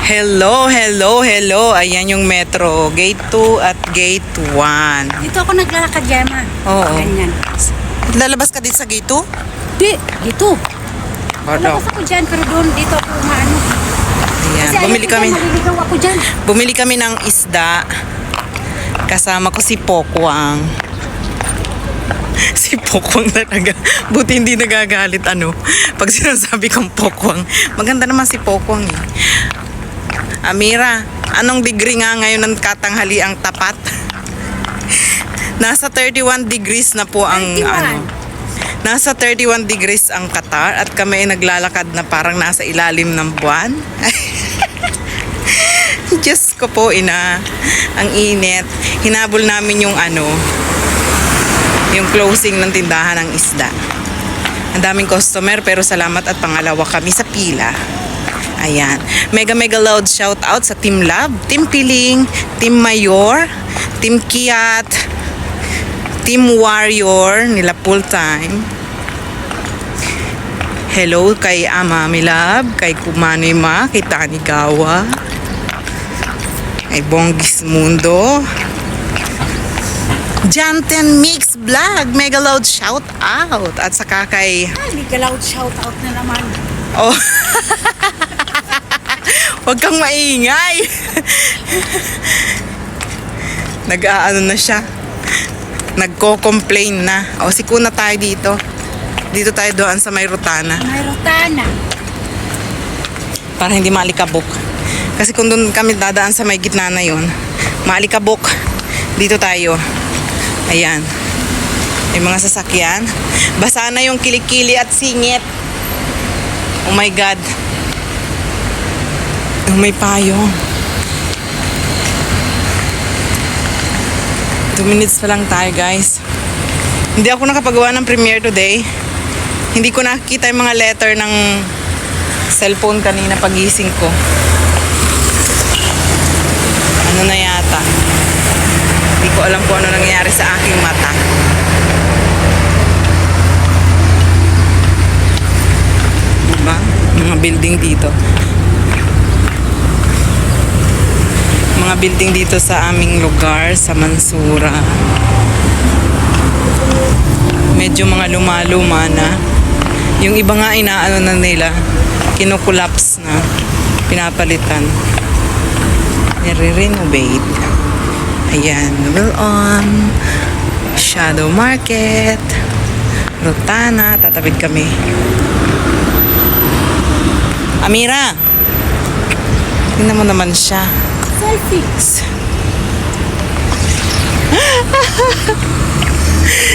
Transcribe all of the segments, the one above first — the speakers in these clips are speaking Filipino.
Hello, hello, hello. Ayan yung metro. Gate 2 at Gate 1. Dito ako naglalakad, Gemma. Oo. Ganyan. Lalabas ka dito sa Gate 2? Di, dito. Ano? Lalabas ako dyan, pero doon, dito ako umaano. Ayan. Kasi Bumili kami. Maliligaw ako dyan. Bumili kami ng isda. Kasama ko si Pokwang. Si Pokwang talaga. Buti hindi nagagalit pag sinasabi kong Pokwang. Maganda naman si Pokwang eh. Amira, anong degree nga ngayon ng katanghali ang tapat? Nasa 31 degrees na po ang 31. Nasa 31 degrees ang Qatar at kami ay naglalakad na parang nasa ilalim ng buwan. Diyos ko po, ina. Ang init. Hinabol namin yung yung closing ng tindahan ng isda. Ang daming customer pero salamat at pangalawa kami sa pila. Ayan. Mega loud shout out sa Team Lab, Team Piling, Team Mayor, Team Kiat, Team Warrior, nila full time. Hello kay Mami Lab, kay Kumanima, kay Tanigawa, kay Bonggis Mundo, Janten Mix Vlog, mega loud shout out. At saka kay Mega loud shout out na naman. Oh. Huwag kang maingay. Nag-aano na siya. Nagko-complain na. O, sikuna tayo dito. Dito tayo doon sa may Rutana. May rotana. Para hindi maalikabok. Kasi kung doon kami dadaan sa may gitna na yun, maalikabok. Dito tayo. Ayan. May mga sasakyan. Basa na yung kilikili at singit. Oh my God. Oh, may payong. 2 minutes pa lang tayo, guys. Hindi ako nakapagawa ng premiere today. Hindi ko nakikita yung mga letter ng cellphone kanina pagising ko. Ano na yata? Hindi ko alam kung ano nangyayari sa aking mata. Diba? Mga building dito. Mga building dito sa aming lugar, sa Mansura. Medyo mga luma-luma na. Yung iba nga inaano na nila, kinukulaps na, pinapalitan. Nire-renovate. Ayan, well on. Shadow Market. Rutana, tatawid kami. Amira! Tingnan mo naman siya. Selfie.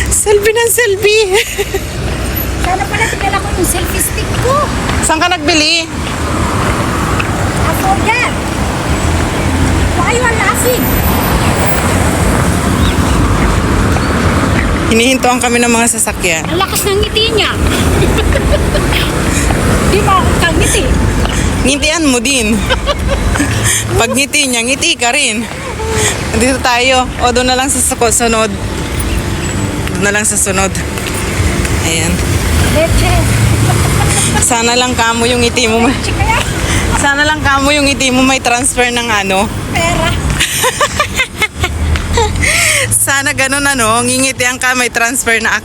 Selfie ng selfie. Sana pala tingala ko yung selfie stick ko. Saan ka nagbili? I forget. Why you are laughing? Hinihintuan kami ng mga sasakyan. Ang lakas ng ngiti niya. Di ba ako kangiti? Ngitian mo din. Pag ngiti niya, ngiti ka rin. Dito tayo. O, doon na lang sa sunod. Doon na lang sa sunod. Ayan. Leche. Sana lang kamo yung ngiti mo. Kaya, Sana lang kamo yung ngiti mo may transfer ng pera. Sana ganun ngingitian ka may transfer na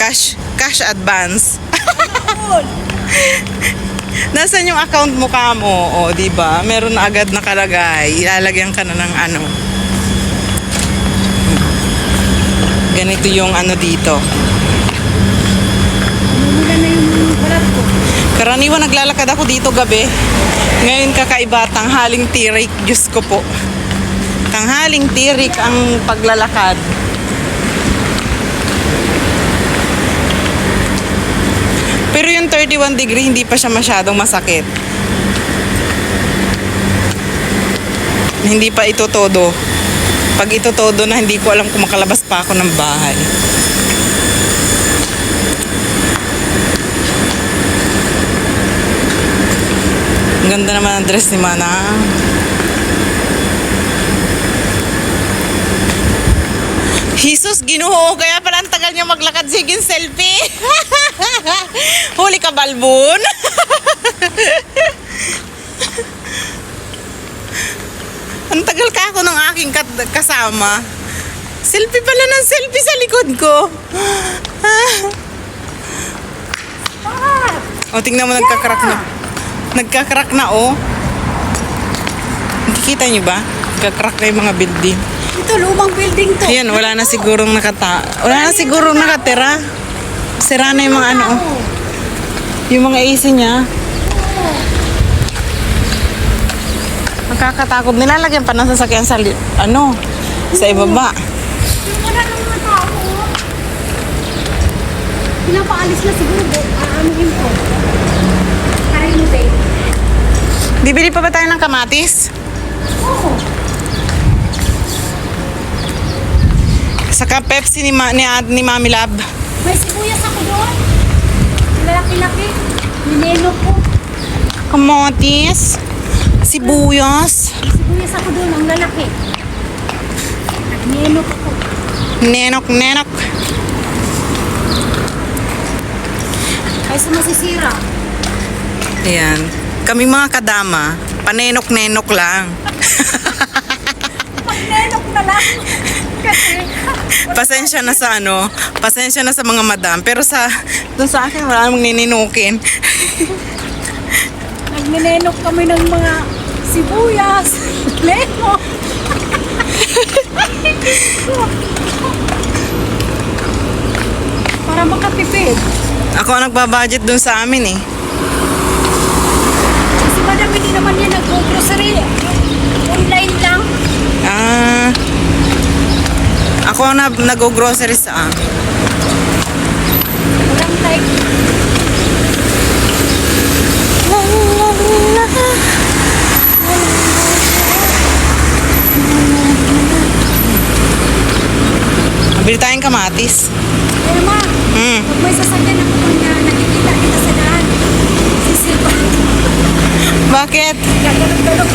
cash advance. Nasaan yung account mo kamo? O, di ba? Meron na agad nakalagay. Ilalagyan ka na ng Ganito yung dito. Mumula na yung balat ko. Karaniwan naglalakad ako dito gabi. Ngayon kakaiba, tanghaling tirik. Diyos ko po. Tanghaling tirik ang paglalakad. Pero yung 31 degree, hindi pa siya masyadong masakit. Hindi pa ito todo. Pag ito todo na, hindi ko alam kung makalabas pa ako ng bahay. Ang ganda naman ang dress ni Mana. Jesus, Ginoo, kaya pala ang tagal niya maglakad. Sige, selfie. Huli ka, balbon. Ang tagal ka ako ng aking kasama. Selfie pala ng selfie sa likod ko. O, tingnan mo, nagkakrak na. Nagkakrak na, oh. Nakikita niyo ba? Nagkakrak na yung mga building. Ito, lumang building to. Ayan, wala na sigurong nakatira. Sira na yung mga ano, oh. Yung mga AC niya. Nakakatakot. Nilalagyan pa ng sasakyan sa, sa ibaba. Wala na mga tao. Pinapaalis na siguro. Aanuhin ko. Karin mo, babe. Bibili pa ba tayo ng kamatis? Oo. Saka Pepsi ni Mami Lab. May sibuyas ako doon. Laki-laki. Nineno ko. Kamatis. Sibuyas. May sibuyas ako doon. Ang lalaki. Nineno ko. Nenok. Ay, sa masisira. Ayan. Kami mga kadama, panenok-nenok lang. Pag-nenok na lang. Kasi, Pasensya na sa mga madam. Pero doon sa akin, wala namang nininukin. nagninenok kami ng mga sibuyas. Leno. Para makatipid. Ako ang nagbabudget doon sa amin eh. Kasi madam, hindi naman yan nag-grocery. Online lang. Ako na nag-grocery sa amin. Walang like. Bili tayong kamatis. Pero ma, pag may sasakyan ako na nakikita kita sa daan. Sisipa. Bakit? Gagalog-galog.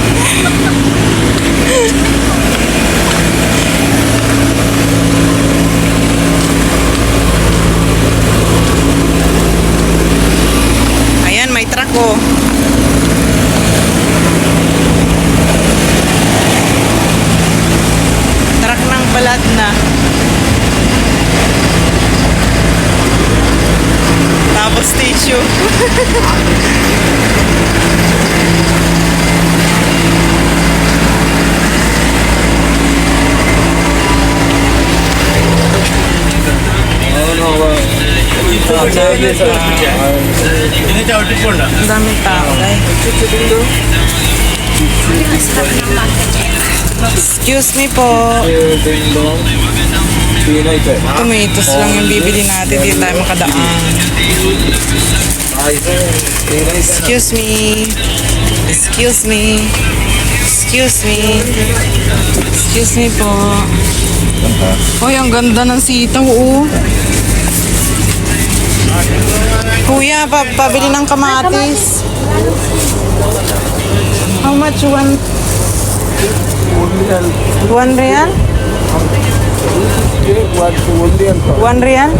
Ayan, may truck oh. Truck ng balat na. Tapos tissue. Ang daming tao guys. Excuse me po. Tomatoes lang yung bibili natin. Di tayo makadaan. Excuse me. Excuse me. Excuse me. Excuse me po. Uy, ang ganda ng sitaw oh. Kuya, pabili ng kamatis. How much? One real? 1 real?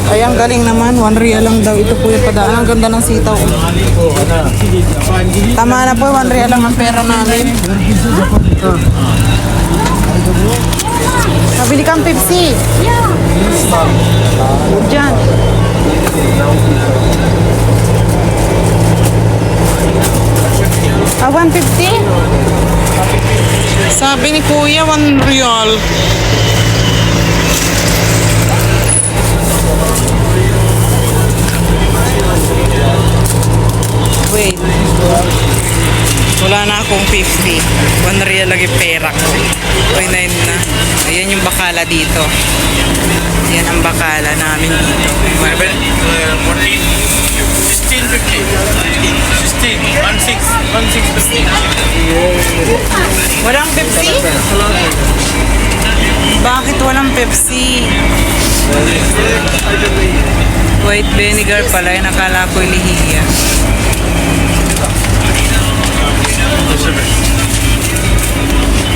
Ay, ang galing naman. 1 real lang daw. Ito po yung padaan. Ang ganda ng sitaw. Tama na po. 1 real lang ang pera namin. Pabili kang Pepsi. Diyan. Ah, 150? Sabi ni Kuya, 1 real. Wait. Wala na akong 50. 1 real lagi pera ko. Uy, na yun na. Ayan yung bakala dito. Yan ang bakala namin dito. 16. Walang Pepsi? Bakit walang Pepsi? White vinegar pala. Yung nakala ko lihiya.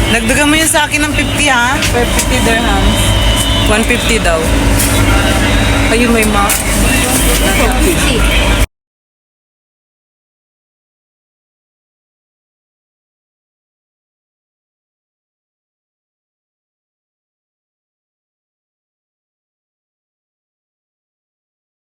Nagdagan mo yun sa akin ng 50 ha? 50 dirhams. 150 daw. Ayun may mouth. 50.